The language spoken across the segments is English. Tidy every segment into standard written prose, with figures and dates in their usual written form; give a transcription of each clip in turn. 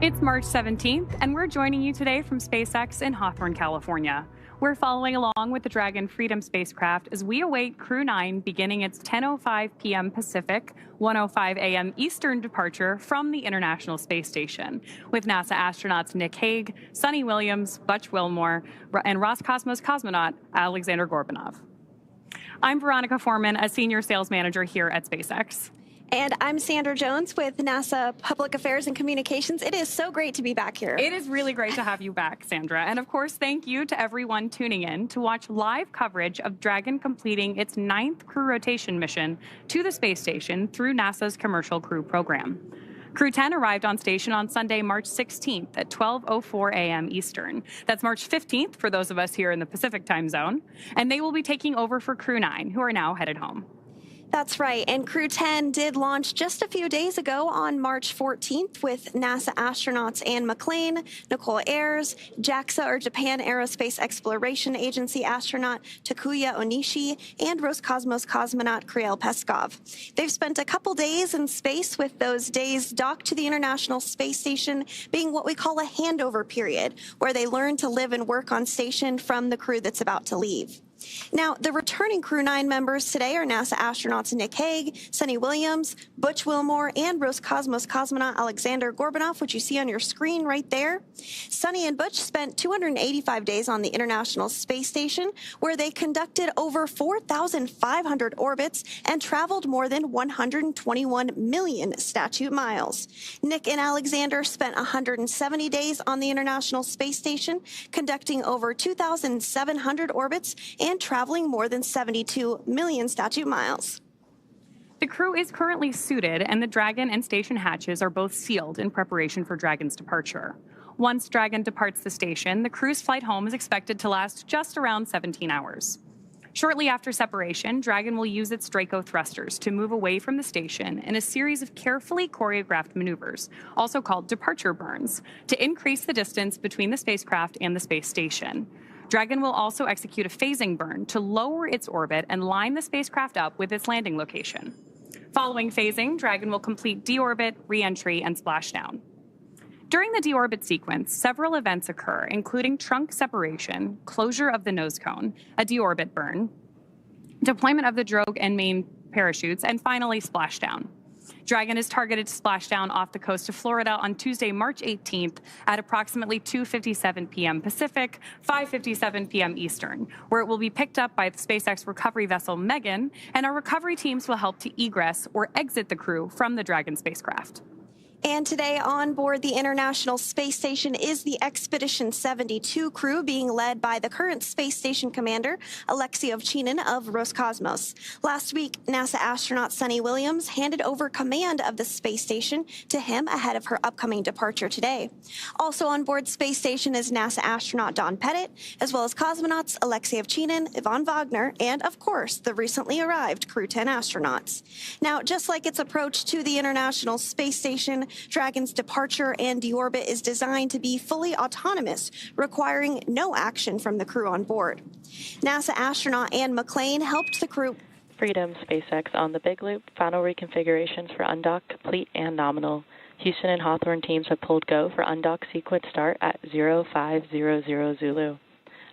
It's March 17th, and we're joining you today from SpaceX in Hawthorne, California. We're following along with the Dragon Freedom spacecraft as we await Crew-9 beginning its 10:05 p.m. Pacific, 1:05 a.m. Eastern departure from the International Space Station, with NASA astronauts Nick Hague, Suni Williams, Butch Wilmore, and Roscosmos cosmonaut Aleksandr Gorbunov. I'm Veronica Foreman, a senior sales manager here at SpaceX. And I'm Sandra Jones with NASA Public Affairs and Communications. It is so great to be back here. It is really great to have you back, Sandra. And of course, thank you to everyone tuning in to watch live coverage of Dragon completing its 9th crew rotation mission to the space station through NASA's Commercial Crew program. Crew 10 arrived on station on Sunday, March 16th at 12:04 a.m. Eastern. That's March 15th for those of us here in the Pacific time zone. And they will be taking over for Crew 9, who are now headed home. That's right, and Crew 10 did launch just a few days ago on March 14th with NASA astronauts Anne McClain, Nicole Ayers, JAXA or Japan Aerospace Exploration Agency astronaut Takuya Onishi, and Roscosmos cosmonaut Kirill Peskov. They've spent a couple days in space, with those days docked to the International Space Station being what we call a handover period, where they learn to live and work on station from the crew that's about to leave. Now, the returning Crew 9 members today are NASA astronauts Nick Hague, Suni Williams, Butch Wilmore, and Roscosmos cosmonaut Aleksandr Gorbunov, which you see on your screen right there. Suni and Butch spent 285 days on the International Space Station, where they conducted over 4,500 orbits and traveled more than 121 million statute miles. Nick and Aleksandr spent 170 days on the International Space Station, conducting over 2,700 orbits and traveling more than 72 million statute miles. The crew is currently suited, and the Dragon and station hatches are both sealed in preparation for Dragon's departure. Once Dragon departs the station, the crew's flight home is expected to last just around 17 hours. Shortly after separation, Dragon will use its Draco thrusters to move away from the station in a series of carefully choreographed maneuvers, also called departure burns, to increase the distance between the spacecraft and the space station. Dragon will also execute a phasing burn to lower its orbit and line the spacecraft up with its landing location. Following phasing, Dragon will complete deorbit, re-entry, and splashdown. During the deorbit sequence, several events occur, including trunk separation, closure of the nose cone, a deorbit burn, deployment of the drogue and main parachutes, and finally splashdown. Dragon is targeted to splash down off the coast of Florida on Tuesday, March 18th at approximately 2:57 p.m. Pacific, 5:57 p.m. Eastern, where it will be picked up by the SpaceX recovery vessel Megan, and our recovery teams will help to egress or exit the crew from the Dragon spacecraft. And today on board the International Space Station is the Expedition 72 crew, being led by the current space station commander, Aleksandr of Roscosmos. Last week, NASA astronaut Suni Williams handed over command of the space station to him ahead of her upcoming departure today. Also on board space station is NASA astronaut Don Pettit, as well as cosmonauts Aleksandr, Yvonne Wagner, and of course, the recently arrived Crew 10 astronauts. Now, just like its approach to the International Space Station, Dragon's departure and deorbit is designed to be fully autonomous, requiring no action from the crew on board. NASA astronaut Anne McClain helped the crew. Freedom SpaceX on the Big Loop. Final reconfigurations for Undock complete and nominal. Houston and Hawthorne teams have pulled go for Undock sequence start at 0500 Zulu.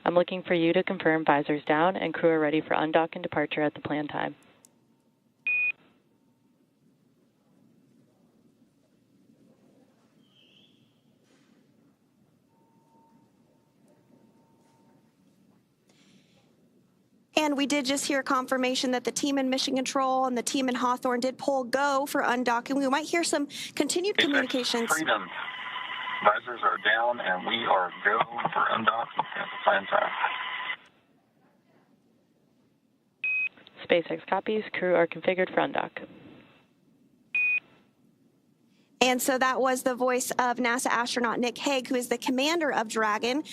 I'm looking for you to confirm visors down and crew are ready for Undock and departure at the planned time. And we did just hear confirmation that the team in Mission Control and the team in Hawthorne did pull go for undocking. We might hear some continued communications. Freedom. Visors are down, and we are go for undock at the planned time. SpaceX copies. Crew are configured for undock. And so that was the voice of NASA astronaut Nick Hague, who is the commander of Dragon,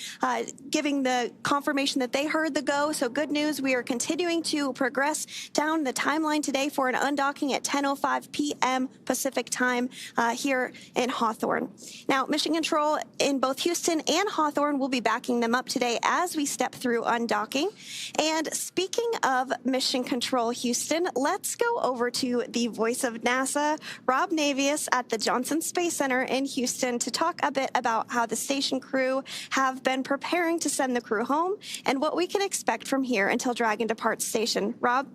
giving the confirmation that they heard the go. So good news, we are continuing to progress down the timeline today for an undocking at 10:05 p.m. Pacific time here in Hawthorne. Now, Mission Control in both Houston and Hawthorne will be backing them up today as we step through undocking. And speaking of Mission Control Houston, let's go over to the voice of NASA, Rob Navius at the Johnson Johnson Space Center in Houston to talk a bit about how the station crew have been preparing to send the crew home and what we can expect from here until Dragon departs station. Rob?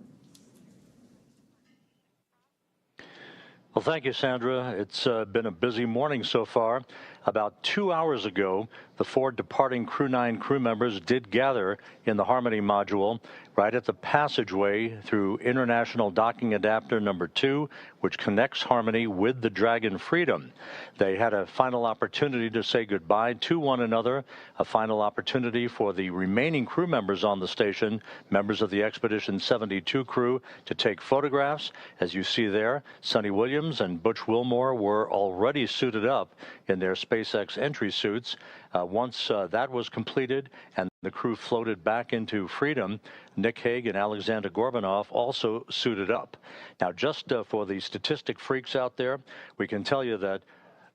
Well, thank you, Sandra. It's been a busy morning so far. About 2 hours ago, the 4 departing Crew-9 crew members did gather in the Harmony module right at the passageway through International Docking Adapter number 2, which connects Harmony with the Dragon Freedom. They had a final opportunity to say goodbye to one another, a final opportunity for the remaining crew members on the station, members of the Expedition 72 crew, to take photographs. As you see there, Suni Williams and Butch Wilmore were already suited up in their SpaceX entry suits. Once that was completed and the crew floated back into freedom, Nick Hague and Aleksandr Gorbunov also suited up. Now, just for the statistic freaks out there, we can tell you that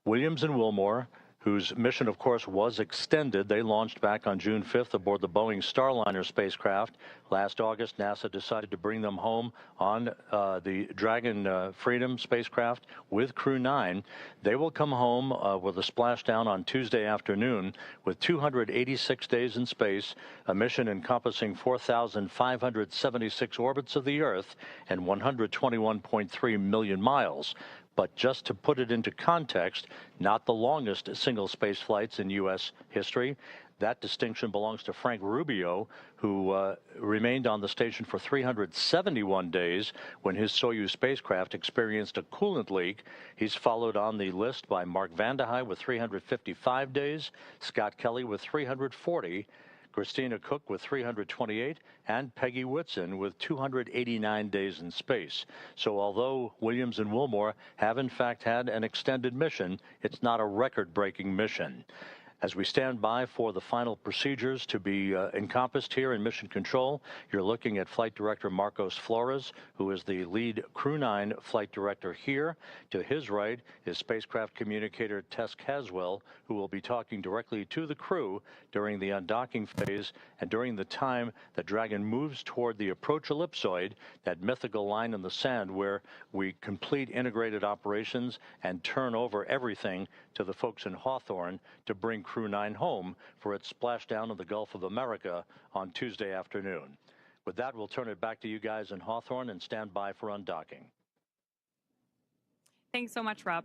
Williams and Wilmore, whose mission, of course, was extended. They launched back on June 5th aboard the Boeing Starliner spacecraft. Last August, NASA decided to bring them home on the Dragon Freedom spacecraft with Crew-9. They will come home with a splashdown on Tuesday afternoon with 286 days in space, a mission encompassing 4,576 orbits of the Earth and 121.3 million miles. But just to put it into context, not the longest single space flights in U.S. history. That distinction belongs to Frank Rubio, who remained on the station for 371 days when his Soyuz spacecraft experienced a coolant leak. He's followed on the list by Mark Vande Hei with 355 days, Scott Kelly with 340, Christina Cook with 328, and Peggy Whitson with 289 days in space. So although Williams and Wilmore have in fact had an extended mission, it's not a record-breaking mission. As we stand by for the final procedures to be encompassed here in Mission Control, you're looking at Flight Director Marcos Flores, who is the lead Crew-9 flight director here. To his right is spacecraft communicator Tess Caswell, who will be talking directly to the crew during the undocking phase and during the time that Dragon moves toward the approach ellipsoid, that mythical line in the sand where we complete integrated operations and turn over everything to the folks in Hawthorne to bring Crew-9 home for its splashdown in the Gulf of America on Tuesday afternoon. With that, we'll turn it back to you guys in Hawthorne and stand by for undocking. Thanks so much, Rob.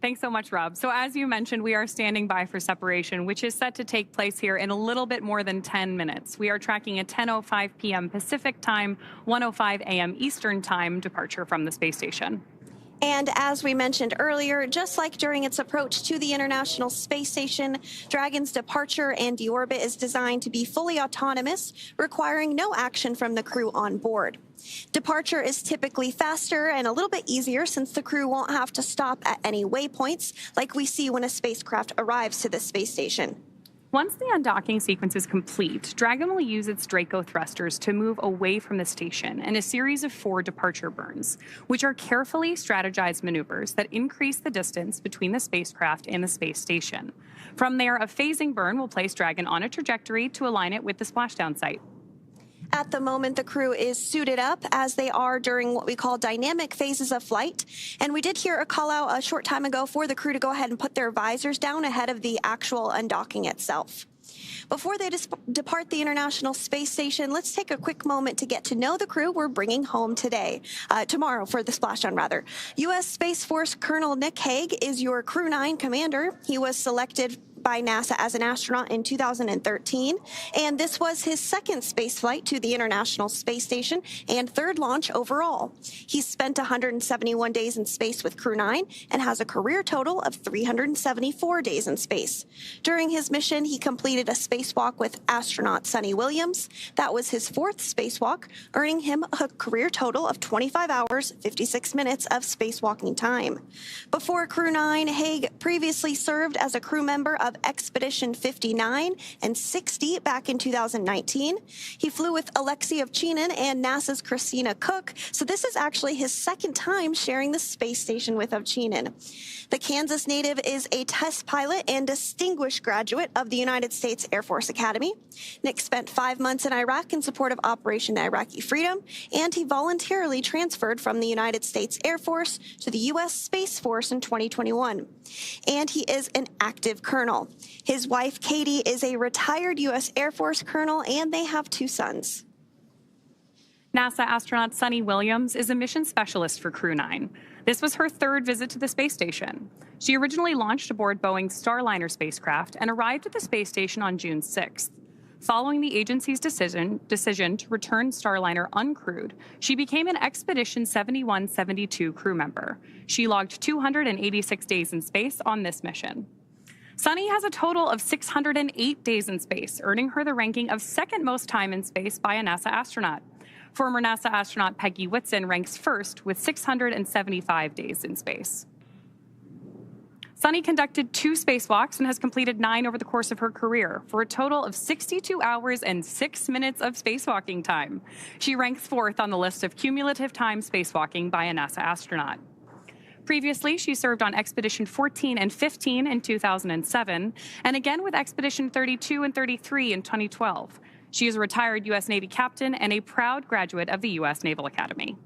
Thanks so much, Rob. So as you mentioned, we are standing by for separation, which is set to take place here in a little bit more than 10 minutes. We are tracking a 10:05 p.m. Pacific time, 1:05 a.m. Eastern time departure from the space station. And as we mentioned earlier, just like during its approach to the International Space Station, Dragon's departure and deorbit is designed to be fully autonomous, requiring no action from the crew on board. Departure is typically faster and a little bit easier since the crew won't have to stop at any waypoints like we see when a spacecraft arrives to the space station. Once the undocking sequence is complete, Dragon will use its Draco thrusters to move away from the station in a series of 4 departure burns, which are carefully strategized maneuvers that increase the distance between the spacecraft and the space station. From there, a phasing burn will place Dragon on a trajectory to align it with the splashdown site. At the moment, the crew is suited up as they are during what we call dynamic phases of flight. And we did hear a call out a short time ago for the crew to go ahead and put their visors down ahead of the actual undocking itself. Before they depart the International Space Station, let's take a quick moment to get to know the crew we're bringing home tomorrow for the splashdown rather. U.S. Space Force Colonel Nick Hague is your Crew-9 commander. He was selected by NASA as an astronaut in 2013, and this was his second space flight to the International Space Station and third launch overall. He's spent 171 days in space with Crew-9 and has a career total of 374 days in space. During his mission, he completed a spacewalk with astronaut Suni Williams. That was his 4th spacewalk, earning him a career total of 25 hours, 56 minutes of spacewalking time. Before Crew-9, Hague previously served as a crew member of of Expedition 59 and 60 back in 2019. He flew with Alexei Ovchinin and NASA's Christina Koch, so this is actually his second time sharing the space station with Ovchinin. The Kansas native is a test pilot and distinguished graduate of the United States Air Force Academy. Nick spent 5 months in Iraq in support of Operation Iraqi Freedom, and he voluntarily transferred from the United States Air Force to the U.S. Space Force in 2021. And he is an active colonel. His wife, Katie, is a retired U.S. Air Force colonel, and they have 2 sons. NASA astronaut Suni Williams is a mission specialist for Crew-9. This was her 3rd visit to the space station. She originally launched aboard Boeing's Starliner spacecraft and arrived at the space station on June 6th. Following the agency's decision to return Starliner uncrewed, she became an Expedition 7172 crew member. She logged 286 days in space on this mission. Suni has a total of 608 days in space, earning her the ranking of 2nd most time in space by a NASA astronaut. Former NASA astronaut Peggy Whitson ranks 1st with 675 days in space. Suni conducted 2 spacewalks and has completed 9 over the course of her career, for a total of 62 hours and 6 minutes of spacewalking time. She ranks 4th on the list of cumulative time spacewalking by a NASA astronaut. Previously, she served on Expedition 14 and 15 in 2007, and again with Expedition 32 and 33 in 2012. She is a retired U.S. Navy captain and a proud graduate of the U.S. Naval Academy.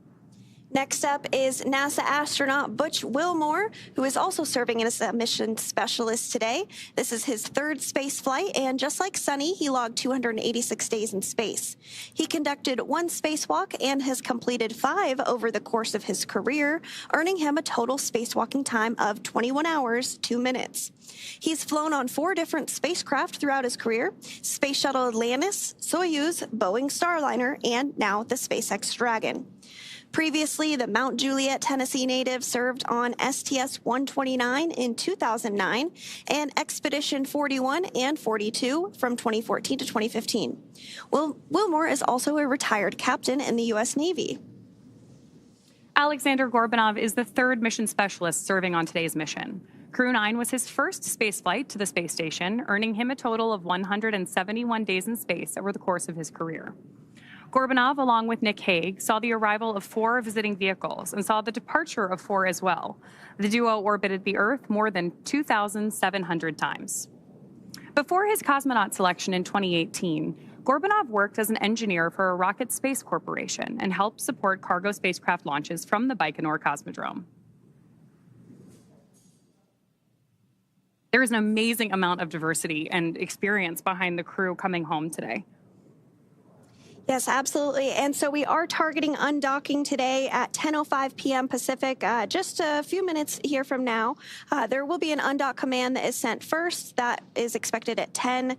Next up is NASA astronaut Butch Wilmore, who is also serving as a mission specialist today. This is his 3rd space flight, and just like Suni, he logged 286 days in space. He conducted 1 spacewalk and has completed 5 over the course of his career, earning him a total spacewalking time of 21 hours, 2 minutes. He's flown on 4 different spacecraft throughout his career: Space Shuttle Atlantis, Soyuz, Boeing Starliner, and now the SpaceX Dragon. Previously, the Mount Juliet, Tennessee native served on STS-129 in 2009 and Expedition 41 and 42 from 2014 to 2015. Wilmore is also a retired captain in the U.S. Navy. Aleksandr Gorbunov is the 3rd mission specialist serving on today's mission. Crew-9 was his first spaceflight to the space station, earning him a total of 171 days in space over the course of his career. Gorbunov, along with Nick Hague, saw the arrival of 4 visiting vehicles and saw the departure of 4 as well. The duo orbited the Earth more than 2,700 times. Before his cosmonaut selection in 2018, Gorbunov worked as an engineer for a rocket space corporation and helped support cargo spacecraft launches from the Baikonur Cosmodrome. There is an amazing amount of diversity and experience behind the crew coming home today. Yes, absolutely. And so we are targeting undocking today at 10:05 p.m. Pacific, just a few minutes here from now. There will be an undock command that is sent first. That is expected at 10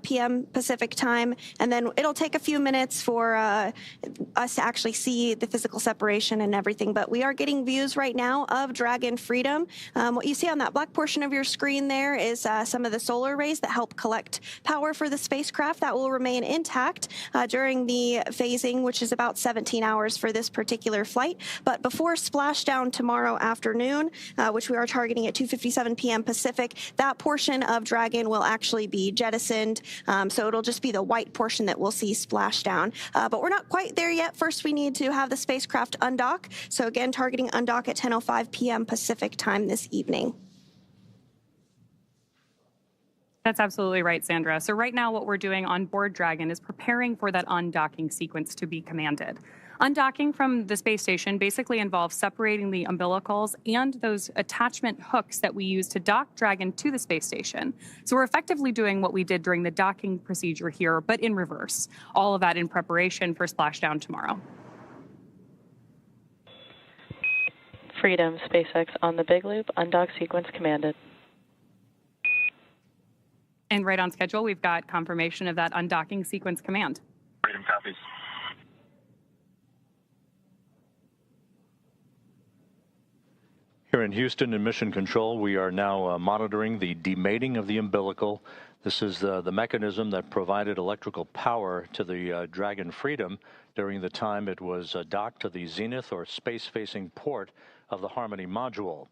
p.m. Pacific time. And then it'll take a few minutes for us to actually see the physical separation and everything. But we are getting views right now of Dragon Freedom. What you see on that black portion of your screen there is some of the solar rays that help collect power for the spacecraft. That will remain intact during the phasing, which is about 17 hours for this particular flight. But before splashdown tomorrow afternoon, which we are targeting at 2:57 p.m. Pacific, that portion of Dragon will actually be jettisoned. So it'll just be the white portion that we'll see splashdown. But we're not quite there yet. First, we need to have the spacecraft undock. So again, targeting undock at 10:05 p.m. Pacific time this evening. That's absolutely right, Sandra. So right now what we're doing on board Dragon is preparing for that undocking sequence to be commanded. Undocking from the space station basically involves separating the umbilicals and those attachment hooks that we use to dock Dragon to the space station. So we're effectively doing what we did during the docking procedure here, but in reverse. All of that in preparation for splashdown tomorrow. Freedom, SpaceX on the Big Loop, undock sequence commanded. And right on schedule, we've got confirmation of that undocking sequence command. Freedom copies. Here in Houston in Mission Control, we are now monitoring the demating of the umbilical. This is the mechanism that provided electrical power to the Dragon Freedom during the time it was docked to the zenith or space-facing port of the Harmony module.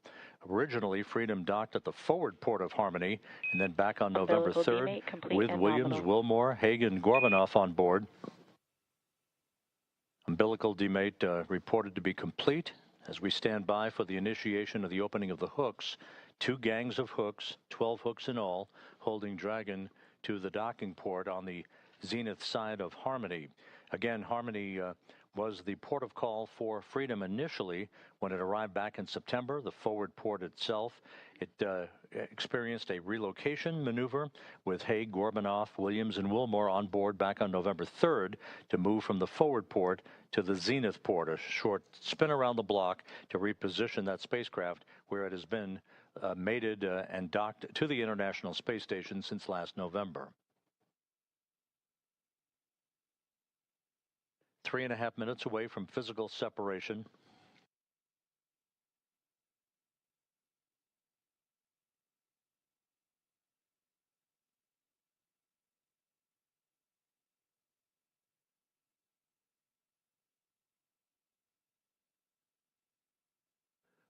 Originally, Freedom docked at the forward port of Harmony and then back on November 3rd with Williams, Wilmore, Hague, and Gorbunov on board. Umbilical demate reported to be complete. As we stand by for the initiation of the opening of the hooks, 2 gangs of hooks, 12 hooks in all, holding Dragon to the docking port on the zenith side of Harmony. Again, Harmony was the port of call for Freedom initially when it arrived back in September. The forward port itself, it experienced a relocation maneuver with Hague, Gorbunov, Williams, and Wilmore on board back on November 3rd to move from the forward port to the zenith port, a short spin around the block to reposition that spacecraft where it has been mated and docked to the International Space Station since last November. 3.5 minutes away from physical separation.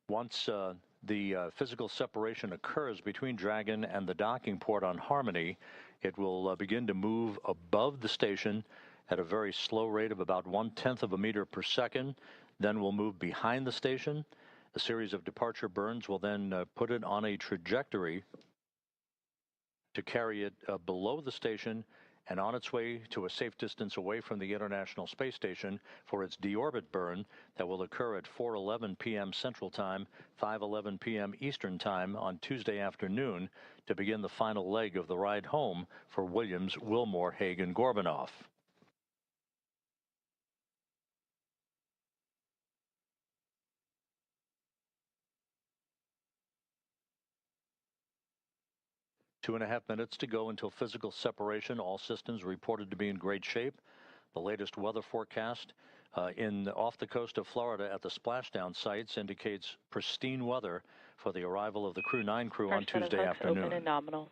Once the physical separation occurs between Dragon and the docking port on Harmony, it will begin to move above the station at a very slow rate of about 1/10 of a meter per second. Then we'll move behind the station. A series of departure burns will then put it on a trajectory to carry it below the station and on its way to a safe distance away from the International Space Station for its deorbit burn that will occur at 4:11 p.m. Central Time, 5:11 p.m. Eastern Time on Tuesday afternoon to begin the final leg of the ride home for Williams, Wilmore, Hague, and Gorbunov. Two and a half minutes to go until physical separation. All systems reported to be in great shape. The latest weather forecast off the coast of Florida at the splashdown sites indicates pristine weather for the arrival of the Crew-9 crew on Tuesday afternoon. Open and nominal.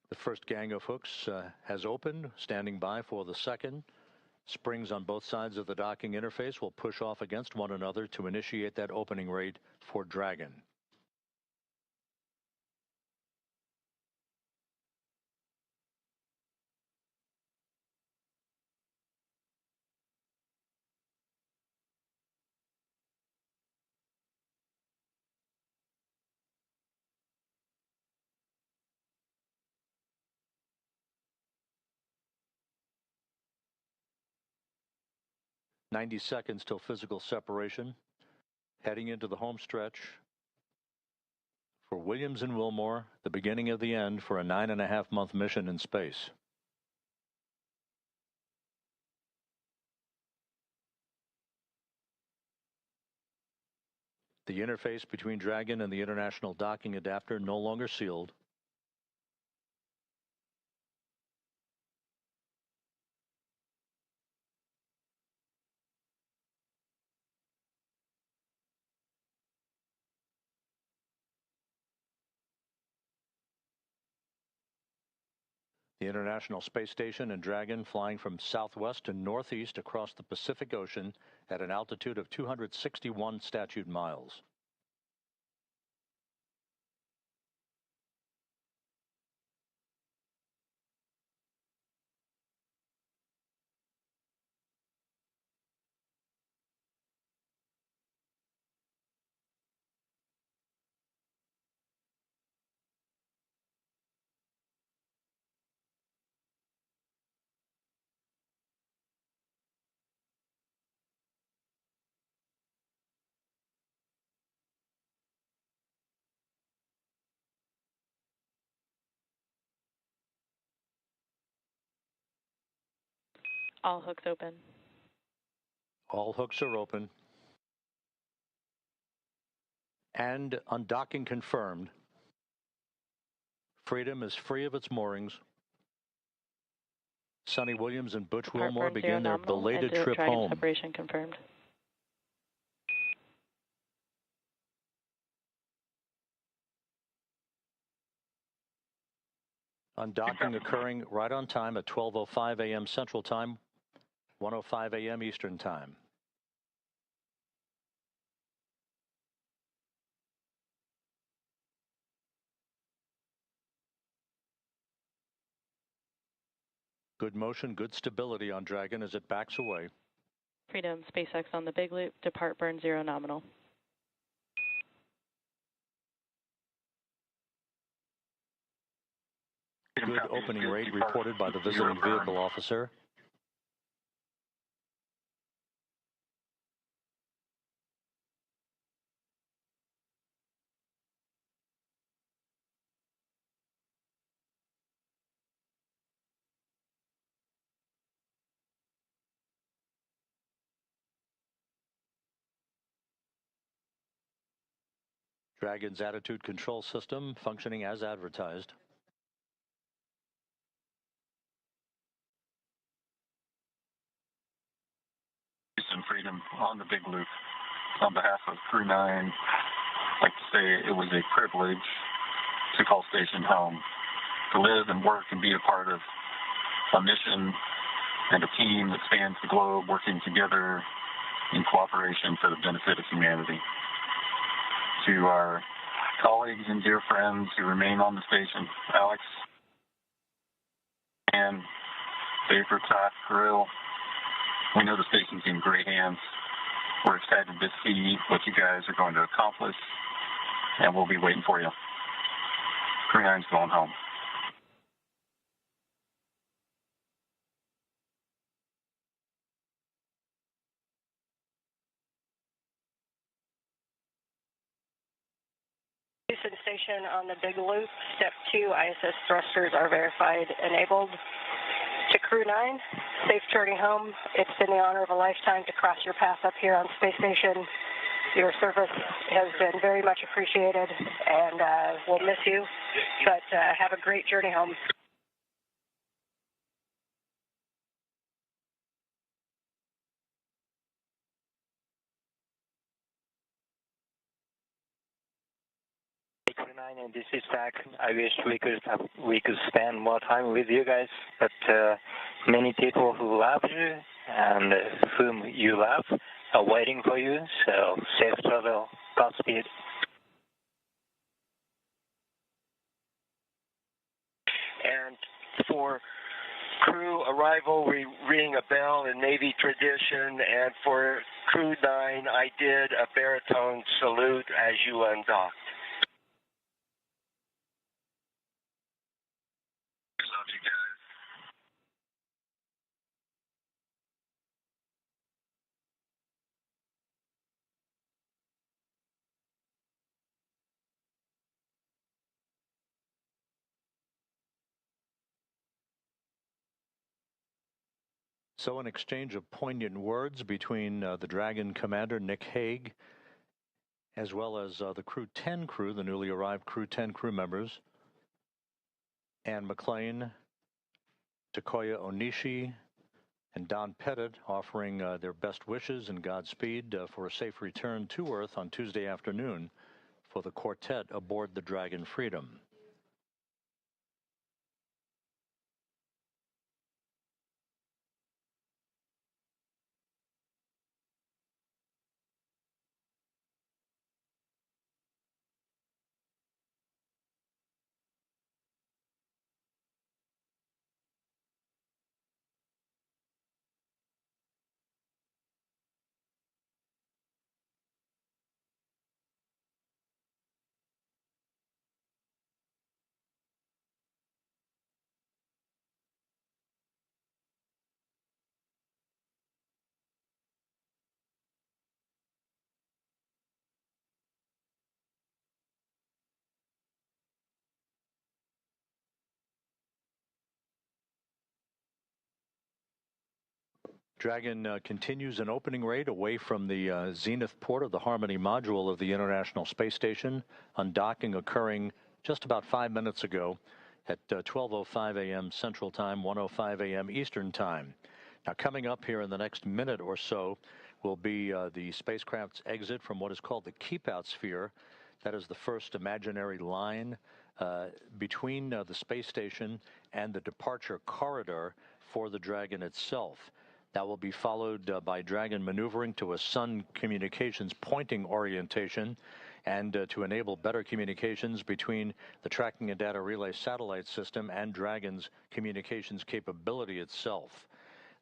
The first gang of hooks has opened, standing by for the second. Springs on both sides of the docking interface will push off against one another to initiate that opening rate for Dragon. "90 seconds till physical separation, heading into the home stretch for Williams and Wilmore, the beginning of the end for a 9.5-month mission in space." The interface between Dragon and the International Docking Adapter no longer sealed. The International Space Station and Dragon flying from southwest to northeast across the Pacific Ocean at an altitude of 261 statute miles. All hooks open. All hooks are open. And undocking confirmed. Freedom is free of its moorings. Suni, Williams, and Butch Wilmore begin their belated trip home. Separation confirmed. Undocking occurring right on time at 12:05 a.m. Central Time, 1:05 a.m. Eastern Time. Good motion, good stability on Dragon as it backs away. Freedom, SpaceX on the big loop, depart burn 0 nominal. Good opening rate reported by the visiting vehicle officer. Dragon's attitude control system functioning as advertised. Houston Freedom on the big loop. On behalf of Crew-9, I'd like to say it was a privilege to call station home, to live and work and be a part of a mission and a team that spans the globe, working together in cooperation for the benefit of humanity. To our colleagues and dear friends who remain on the station, Alex and Vapor, Todd, Kirill, we know the station's in great hands. We're excited to see what you guys are going to accomplish, and we'll be waiting for you. Crew-9's going home. Houston Station on the big loop. Step 2, ISS thrusters are verified enabled. To Crew-9, safe journey home. It's been the honor of a lifetime to cross your path up here on Space Station. Your service has been very much appreciated, and we'll miss you, but have a great journey home. Crew-9, and this is Zach. I wish we could spend more time with you guys, but many people who love you and whom you love are waiting for you. So safe travel, Godspeed. And for crew arrival, we ring a bell in Navy tradition, and for Crew-9, I did a baritone salute as you undocked. Love you guys. So an exchange of poignant words between the Dragon commander, Nick Hague, as well as the Crew-10 crew, the newly arrived Crew-10 crew members, Anne McLean, Takoya Onishi, and Don Pettit, offering their best wishes and Godspeed for a safe return to Earth on Tuesday afternoon for the quartet aboard the Dragon Freedom. Dragon continues an opening rate away from the zenith port of the Harmony module of the International Space Station, undocking occurring just about 5 minutes ago at 12:05 a.m. Central Time, 1:05 a.m. Eastern Time. Now, coming up here in the next minute or so will be the spacecraft's exit from what is called the keep-out sphere. That is the first imaginary line between the space station and the departure corridor for the Dragon itself. That will be followed by Dragon maneuvering to a Sun communications pointing orientation and to enable better communications between the tracking and data relay satellite system and Dragon's communications capability itself.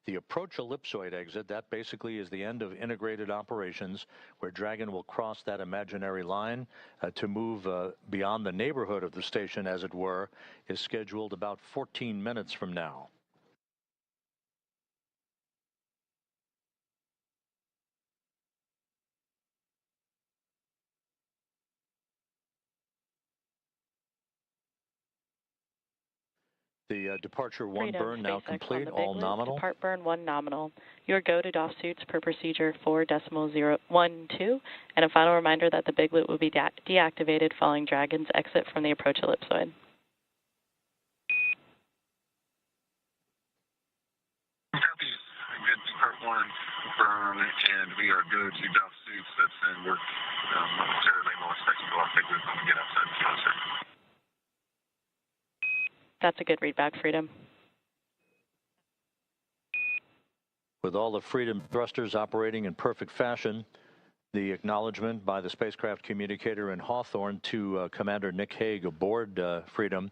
The approach ellipsoid exit, that basically is the end of integrated operations, where Dragon will cross that imaginary line to move beyond the neighborhood of the station, as it were, is scheduled about 14 minutes from now. The departure 1 burn now complete, all nominal. Depart burn 1 nominal. Your go to doff suits per procedure 4.012, and a final reminder that the big loop will be deactivated following Dragon's exit from the approach ellipsoid. Copies. We get depart 1 burn, and we are good to doff suits. That's in work momentarily. We'll expect to go off big loop when we get outside the closer. That's a good readback, Freedom. With all the Freedom thrusters operating in perfect fashion, the acknowledgement by the spacecraft communicator in Hawthorne to Commander Nick Hague aboard Freedom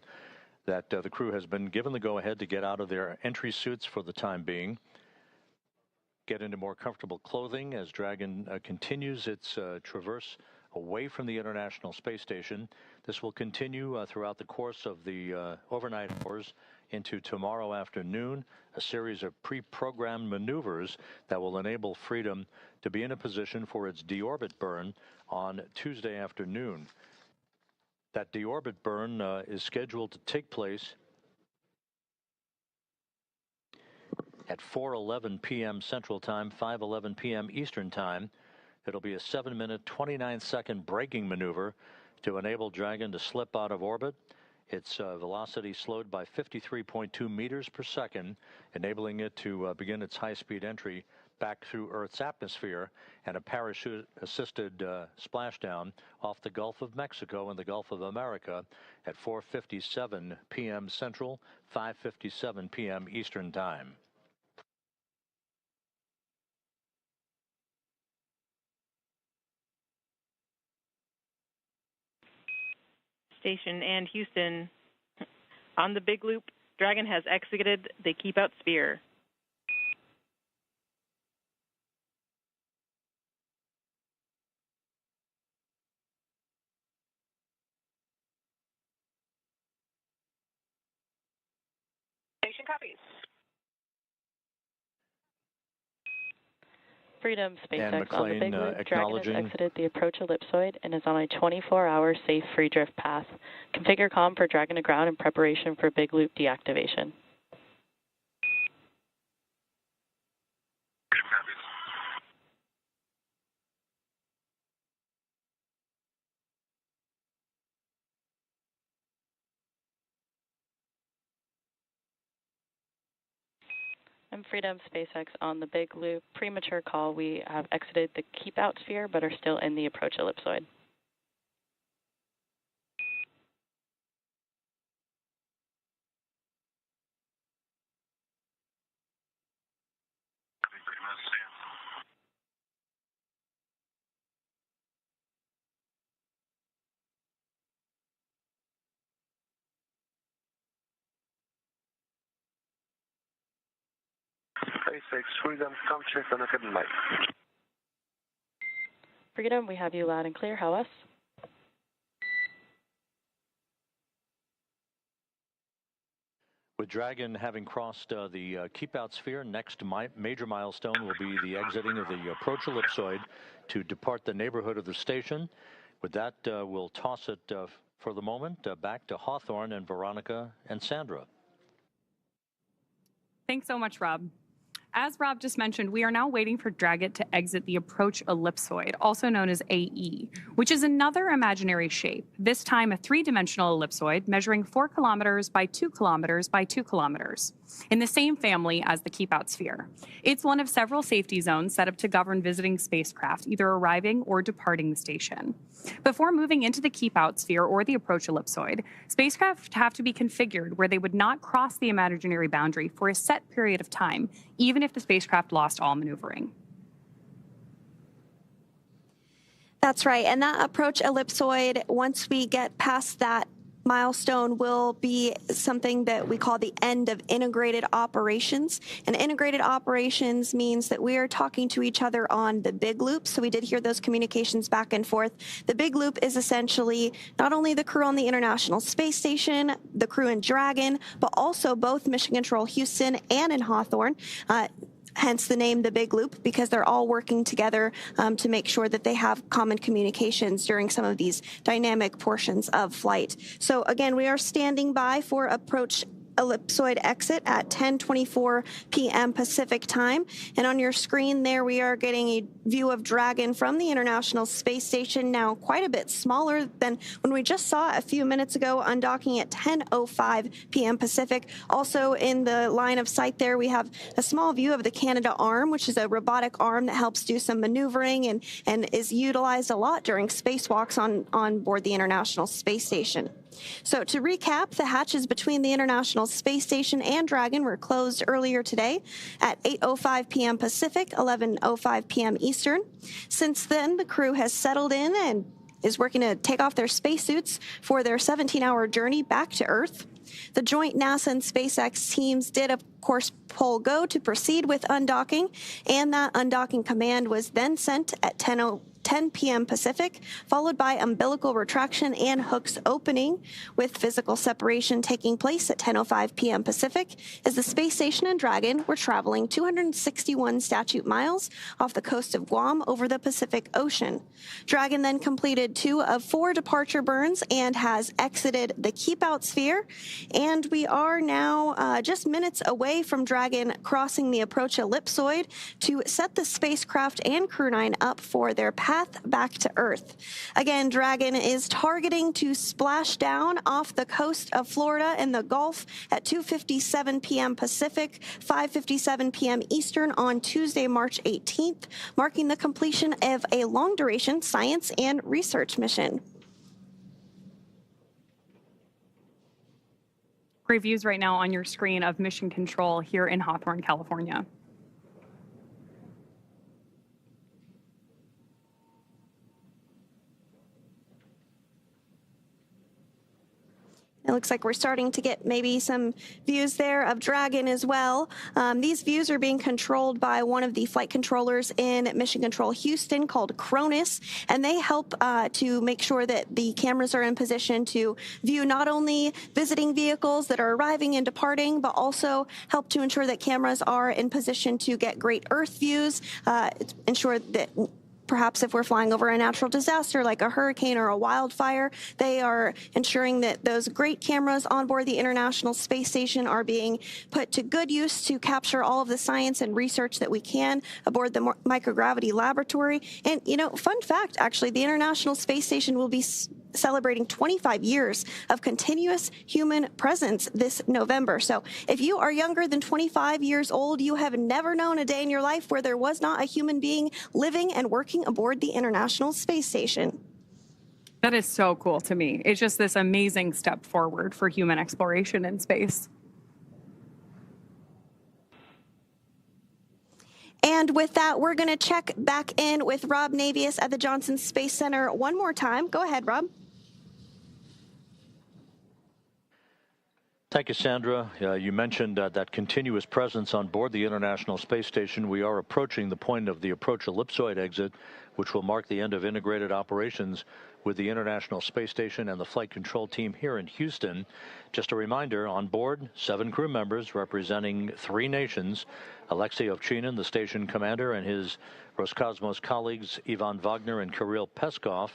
that the crew has been given the go-ahead to get out of their entry suits for the time being, get into more comfortable clothing as Dragon continues its traverse away from the International Space Station. This will continue throughout the course of the overnight hours into tomorrow afternoon, a series of pre-programmed maneuvers that will enable Freedom to be in a position for its deorbit burn on Tuesday afternoon. That deorbit burn is scheduled to take place at 4:11 p.m. Central Time, 5:11 p.m. Eastern Time. It'll be a 7-minute, 29-second braking maneuver to enable Dragon to slip out of orbit. Its velocity slowed by 53.2 meters per second, enabling it to begin its high-speed entry back through Earth's atmosphere and a parachute-assisted splashdown off the Gulf of Mexico and the Gulf of America at 4:57 p.m. Central, 5:57 p.m. Eastern Time. Station and Houston, on the big loop, Dragon has exited the keep out sphere. Station copies. Freedom, SpaceX on the McLean, big loop. acknowledging. Dragon has exited the approach ellipsoid and is on a 24-hour safe free drift path. Configure comm for Dragon to ground in preparation for big loop deactivation. And Freedom, SpaceX on the big loop. Premature call. We have exited the keep out sphere but are still in the approach ellipsoid. SpaceX Freedom, come check on the hidden light. Freedom, we have you loud and clear. How us? With Dragon having crossed the keep-out sphere, next major milestone will be the exiting of the approach ellipsoid to depart the neighborhood of the station. With that, we'll toss it for the moment back to Hawthorne and Veronica and Sandra. Thanks so much, Rob. As Rob just mentioned, we are now waiting for Dragon to exit the approach ellipsoid, also known as AE, which is another imaginary shape, this time a three-dimensional ellipsoid measuring 4 kilometers by 2 kilometers by 2 kilometers, in the same family as the Keep-Out sphere. It's one of several safety zones set up to govern visiting spacecraft, either arriving or departing the station. Before moving into the Keep-Out sphere or the approach ellipsoid, spacecraft have to be configured where they would not cross the imaginary boundary for a set period of time, even if the spacecraft lost all maneuvering. That's right. And that approach ellipsoid, once we get past that milestone, will be something that we call the end of integrated operations. And integrated operations means that we are talking to each other on the big loop. So we did hear those communications back and forth. The big loop is essentially not only the crew on the International Space Station, the crew in Dragon, but also both Mission Control Houston and in Hawthorne. Hence the name, the Big Loop, because they're all working together to make sure that they have common communications during some of these dynamic portions of flight. So again, we are standing by for approach ellipsoid exit at 10:24 p.m. Pacific time. And on your screen there, we are getting a view of Dragon from the International Space Station, now quite a bit smaller than when we just saw a few minutes ago, undocking at 10:05 p.m. Pacific. Also in the line of sight there, we have a small view of the Canada arm, which is a robotic arm that helps do some maneuvering and is utilized a lot during spacewalks on board the International Space Station. So to recap, the hatches between the International Space Station and Dragon were closed earlier today at 8:05 p.m. Pacific, 11:05 p.m. Eastern. Since then, the crew has settled in and is working to take off their spacesuits for their 17-hour journey back to Earth. The joint NASA and SpaceX teams did, of course, pull go to proceed with undocking, and that undocking command was then sent at 10 p.m. Pacific, followed by umbilical retraction and hooks opening, with physical separation taking place at 10:05 p.m. Pacific, as the space station and Dragon were traveling 261 statute miles off the coast of Guam over the Pacific Ocean. Dragon then completed 2 of 4 departure burns and has exited the Keep-Out sphere, and we are now just minutes away from Dragon crossing the approach ellipsoid to set the spacecraft and Crew-9 up for their path back to Earth. Again, Dragon is targeting to splash down off the coast of Florida in the Gulf at 2:57 p.m. Pacific, 5:57 p.m. Eastern on Tuesday, March 18th, marking the completion of a long-duration science and research mission. Great views right now on your screen of Mission Control here in Hawthorne, California. It looks like we're starting to get maybe some views there of Dragon as well. These views are being controlled by one of the flight controllers in Mission Control Houston called Cronus, and they help to make sure that the cameras are in position to view not only visiting vehicles that are arriving and departing, but also help to ensure that cameras are in position to get great Earth views, ensure that perhaps if we're flying over a natural disaster like a hurricane or a wildfire, they are ensuring that those great cameras on board the International Space Station are being put to good use to capture all of the science and research that we can aboard the microgravity laboratory. And, you know, fun fact, actually, the International Space Station will be celebrating 25 years of continuous human presence this November. So if you are younger than 25 years old, you have never known a day in your life where there was not a human being living and working aboard the International Space Station. That is so cool to me. It's just this amazing step forward for human exploration in space. And with that, we're going to check back in with Rob Navius at the Johnson Space Center one more time. Go ahead, Rob. Thank you, Sandra. You mentioned that continuous presence on board the International Space Station. We are approaching the point of the approach ellipsoid exit, which will mark the end of integrated operations with the International Space Station and the flight control team here in Houston. Just a reminder, on board, 7 crew members representing 3 nations: Alexei Ovchinin, the station commander, and his Roscosmos colleagues Ivan Wagner and Kirill Peskov,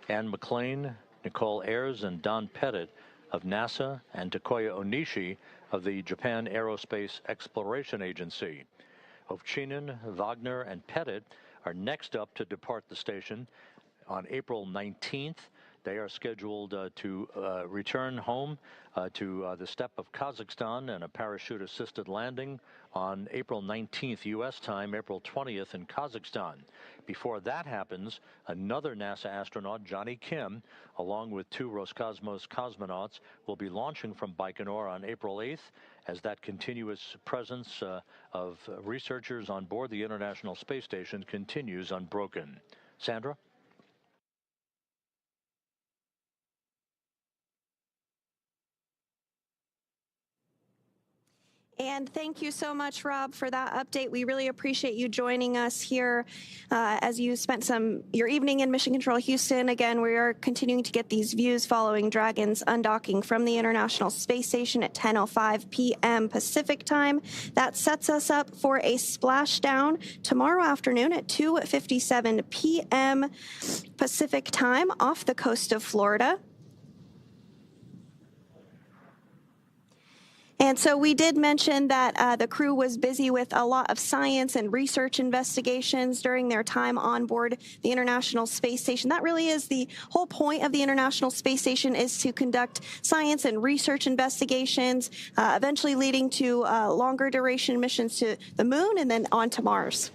Anne McLean, Nicole Ayers, and Don Pettit of NASA, and Takoya Onishi of the Japan Aerospace Exploration Agency. Ovchinin, Wagner, and Pettit are next up to depart the station on April 19th. They are scheduled to return home to the steppe of Kazakhstan and a parachute-assisted landing on April 19th U.S. time, April 20th in Kazakhstan. Before that happens, another NASA astronaut, Johnny Kim, along with 2 Roscosmos cosmonauts, will be launching from Baikonur on April 8th as that continuous presence of researchers on board the International Space Station continues unbroken. Sandra? And thank you so much, Rob, for that update. We really appreciate you joining us here as you spent your evening in Mission Control Houston. Again, we are continuing to get these views following Dragon's undocking from the International Space Station at 10:05 p.m. Pacific time. That sets us up for a splashdown tomorrow afternoon at 2:57 p.m. Pacific time off the coast of Florida. And so we did mention that the crew was busy with a lot of science and research investigations during their time on board the International Space Station. That really is the whole point of the International Space Station, is to conduct science and research investigations, eventually leading to longer duration missions to the moon and then on to Mars.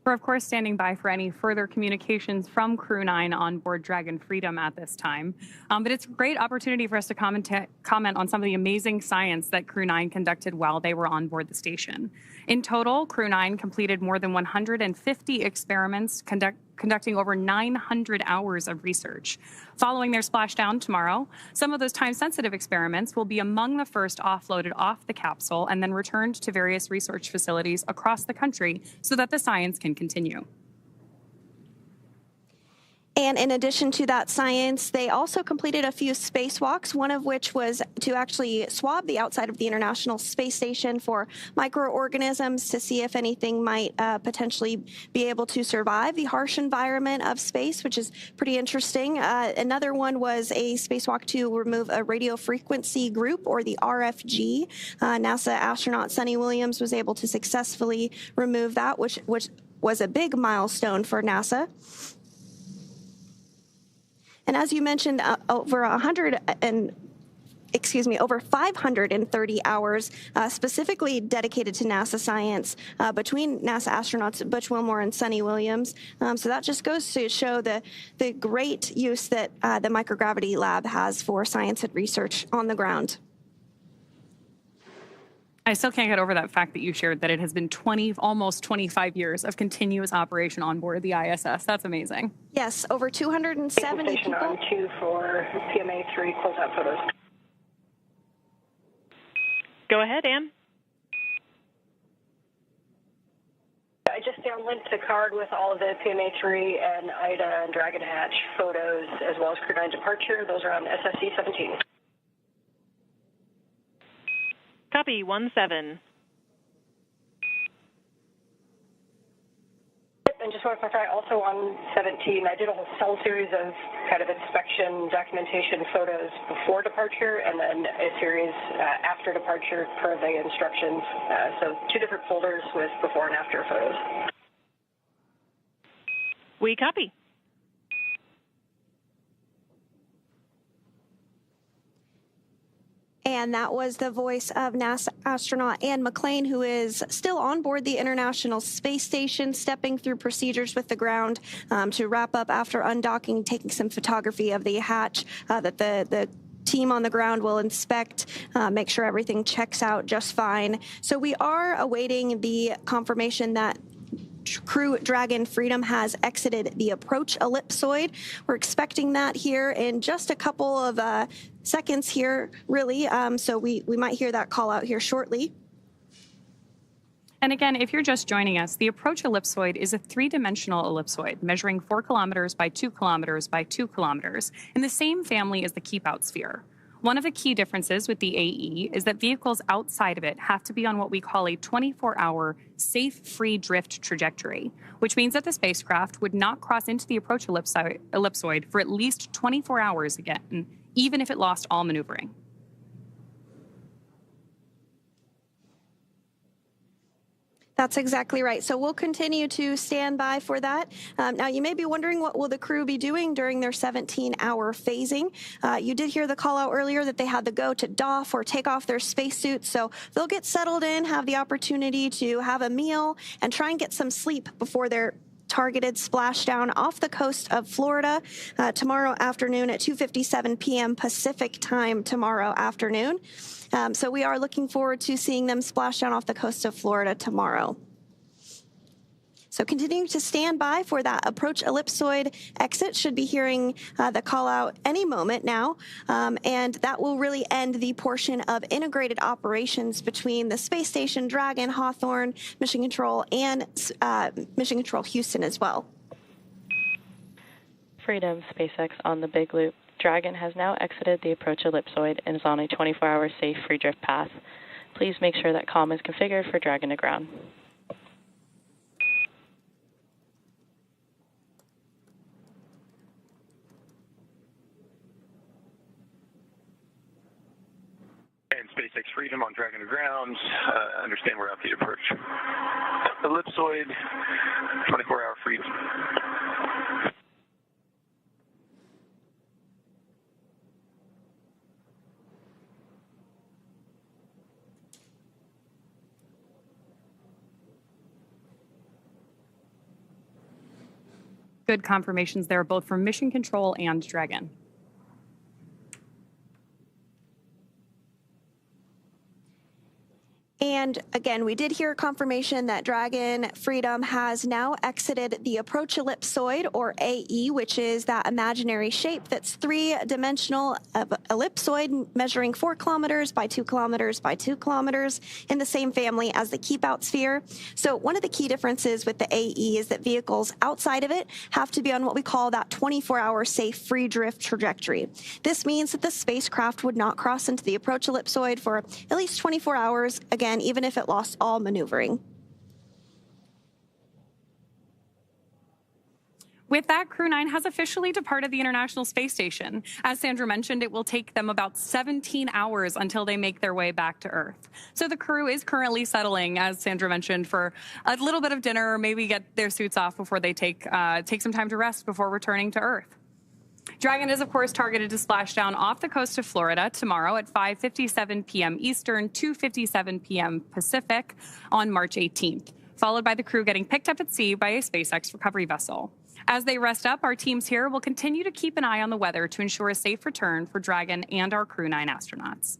We're, of course, standing by for any further communications from Crew-9 on board Dragon Freedom at this time. But it's a great opportunity for us to comment on some of the amazing science that Crew-9 conducted while they were on board the station. In total, Crew-9 completed more than 150 experiments, conducting over 900 hours of research. Following their splashdown tomorrow, some of those time-sensitive experiments will be among the first offloaded off the capsule and then returned to various research facilities across the country so that the science can continue. And in addition to that science, they also completed a few spacewalks, one of which was to actually swab the outside of the International Space Station for microorganisms to see if anything might potentially be able to survive the harsh environment of space, which is pretty interesting. Another one was a spacewalk to remove a radio frequency group, or the RFG. NASA astronaut Suni Williams was able to successfully remove that, which was a big milestone for NASA. And as you mentioned, over 530 hours specifically dedicated to NASA science between NASA astronauts Butch, Wilmore, and Suni Williams. So that just goes to show the great use that the microgravity lab has for science and research on the ground. I still can't get over that fact that you shared that it has been almost 25 years of continuous operation on board the ISS. That's amazing. Yes, over 270 Station people. on 2 for PMA3 closeout photos. Go ahead, Ann. I just downlinked the card with all of the PMA3 and IDA and Dragon Hatch photos, as well as Crew-9 departure. Those are on SSC 17. Copy, 1-7. And just want to clarify, also on 17, I did a whole series of kind of inspection documentation photos before departure, and then a series after departure per the instructions. So 2 different folders with before and after photos. We copy. And that was the voice of NASA astronaut Anne McClain, who is still on board the International Space Station, stepping through procedures with the ground to wrap up after undocking, taking some photography of the hatch that the team on the ground will inspect, make sure everything checks out just fine. So we are awaiting the confirmation that Crew Dragon Freedom has exited the approach ellipsoid. We're expecting that here in just a couple of seconds here, really. So we might hear that call out here shortly. And again, if you're just joining us, the approach ellipsoid is a 3-dimensional ellipsoid measuring 4 kilometers by 2 kilometers by 2 kilometers in the same family as the keep-out sphere. One of the key differences with the AE is that vehicles outside of it have to be on what we call a 24-hour safe free drift trajectory, which means that the spacecraft would not cross into the approach ellipsoid for at least 24 hours again, even if it lost all maneuvering. That's exactly right. So we'll continue to stand by for that. Now, you may be wondering, what will the crew be doing during their 17-hour phasing? You did hear the call out earlier that they had to go to doff or take off their spacesuits. So they'll get settled in, have the opportunity to have a meal, and try and get some sleep before their targeted splashdown off the coast of Florida tomorrow afternoon at 2:57 p.m. Pacific time tomorrow afternoon. So we are looking forward to seeing them splash down off the coast of Florida tomorrow. So continuing to stand by for that approach ellipsoid exit. Should be hearing the call out any moment now. And that will really end the portion of integrated operations between the Space Station, Dragon, Hawthorne, Mission Control, and Mission Control Houston as well. Freedom, SpaceX on the Big Loop. Dragon has now exited the approach ellipsoid and is on a 24-hour safe free drift path. Please make sure that comm is configured for Dragon to ground. And SpaceX Freedom on Dragon to ground. Understand we're out the approach ellipsoid, 24-hour freedom. Good confirmations there, both from Mission Control and Dragon. And again, we did hear confirmation that Dragon Freedom has now exited the approach ellipsoid, or AE, which is that imaginary shape that's three-dimensional ellipsoid measuring 4 kilometers by 2 kilometers by 2 kilometers in the same family as the keep out sphere. So one of the key differences with the AE is that vehicles outside of it have to be on what we call that 24-hour safe free drift trajectory. This means that the spacecraft would not cross into the approach ellipsoid for at least 24 hours, again, even if it lost all maneuvering. With that, Crew-9 has officially departed the International Space Station. As Sandra mentioned, it will take them about 17 hours until they make their way back to Earth. So the crew is currently settling, as Sandra mentioned, for a little bit of dinner, or maybe get their suits off before they take some time to rest before returning to Earth. Dragon is, of course, targeted to splash down off the coast of Florida tomorrow at 5:57 p.m. Eastern, 2:57 p.m. Pacific on March 18th, followed by the crew getting picked up at sea by a SpaceX recovery vessel. As they rest up, our teams here will continue to keep an eye on the weather to ensure a safe return for Dragon and our Crew-9 astronauts.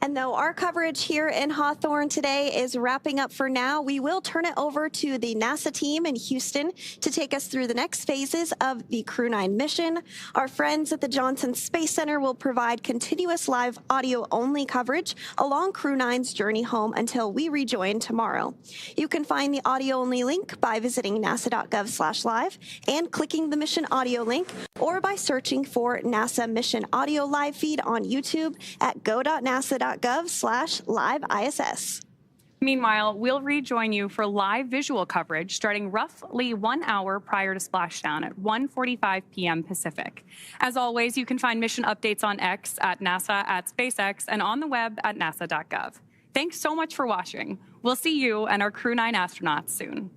And though our coverage here in Hawthorne today is wrapping up for now, we will turn it over to the NASA team in Houston to take us through the next phases of the Crew-9 mission. Our friends at the Johnson Space Center will provide continuous live audio-only coverage along Crew-9's journey home until we rejoin tomorrow. You can find the audio-only link by visiting nasa.gov/live and clicking the mission audio link, or by searching for NASA Mission Audio Live Feed on YouTube at go.nasa.gov/live-ISS. Meanwhile, we'll rejoin you for live visual coverage starting roughly 1 hour prior to splashdown at 1:45 p.m. Pacific. As always, you can find mission updates on X at NASA, at SpaceX, and on the web at nasa.gov. Thanks so much for watching. We'll see you and our Crew-9 astronauts soon.